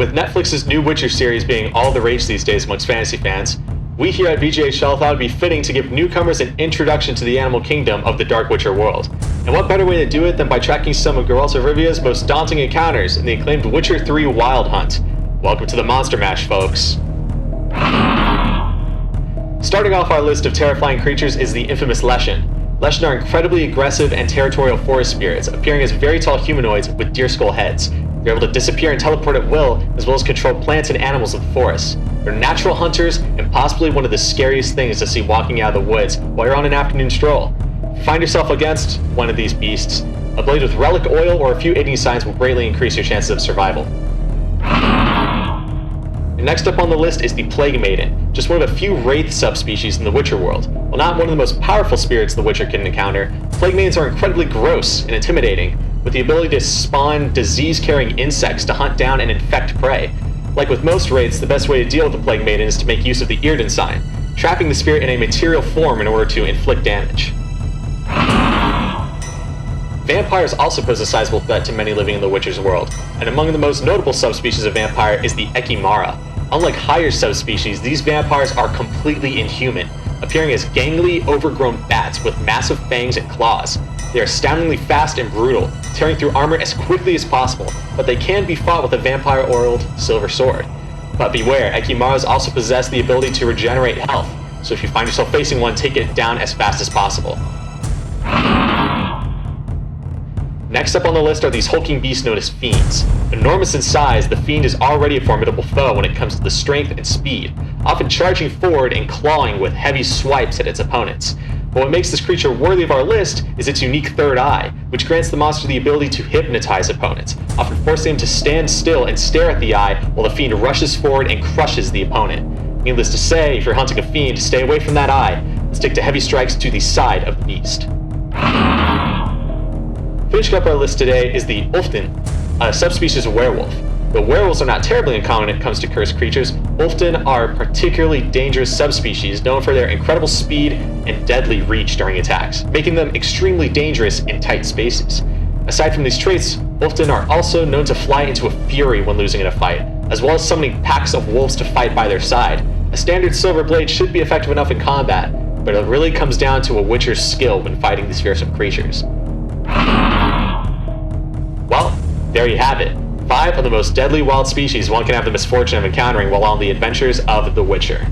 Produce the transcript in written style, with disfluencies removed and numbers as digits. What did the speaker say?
With Netflix's new Witcher series being all the rage these days amongst fantasy fans, we here at VGHL thought it would be fitting to give newcomers an introduction to the animal kingdom of the Dark Witcher world. And what better way to do it than by tracking some of Geralt of Rivia's most daunting encounters in the acclaimed Witcher 3 Wild Hunt. Welcome to the Monster Mash, folks. Starting off our list of terrifying creatures is the infamous Leshen. Leshen are incredibly aggressive and territorial forest spirits, appearing as very tall humanoids with deer skull heads. They're able to disappear and teleport at will, as well as control plants and animals of the forest. They're natural hunters, and possibly one of the scariest things to see walking out of the woods while you're on an afternoon stroll. If you find yourself against one of these beasts, a blade with relic oil or a few aiding signs will greatly increase your chances of survival. And next up on the list is the Plague Maiden, just one of a few wraith subspecies in the Witcher world. While not one of the most powerful spirits the Witcher can encounter, Plague Maidens are incredibly gross and intimidating, with the ability to spawn disease-carrying insects to hunt down and infect prey. Like with most wraiths, the best way to deal with the Plague Maiden is to make use of the Yrden sign, trapping the spirit in a material form in order to inflict damage. Vampires also pose a sizable threat to many living in the Witcher's world, and among the most notable subspecies of vampire is the Echimara. Unlike higher subspecies, these vampires are completely inhuman, appearing as gangly, overgrown bats with massive fangs and claws. They are astoundingly fast and brutal, tearing through armor as quickly as possible, but they can be fought with a vampire-oiled silver sword. But beware, Echimaras also possess the ability to regenerate health, so if you find yourself facing one, take it down as fast as possible. Next up on the list are these hulking beasts known as Fiends. Enormous in size, the Fiend is already a formidable foe when it comes to the strength and speed, often charging forward and clawing with heavy swipes at its opponents. But what makes this creature worthy of our list is its unique third eye, which grants the monster the ability to hypnotize opponents, often forcing them to stand still and stare at the eye while the Fiend rushes forward and crushes the opponent. Needless to say, if you're hunting a Fiend, stay away from that eye and stick to heavy strikes to the side of the beast. Finishing up our list today is the Ultim, a subspecies of werewolf. Though werewolves are not terribly uncommon when it comes to cursed creatures, Ultim are particularly dangerous subspecies known for their incredible speed and deadly reach during attacks, making them extremely dangerous in tight spaces. Aside from these traits, Ultim are also known to fly into a fury when losing in a fight, as well as summoning packs of wolves to fight by their side. A standard silver blade should be effective enough in combat, but it really comes down to a Witcher's skill when fighting these fearsome creatures. Well, there you have it. 5 of the most deadly wild species one can have the misfortune of encountering while on the adventures of The Witcher.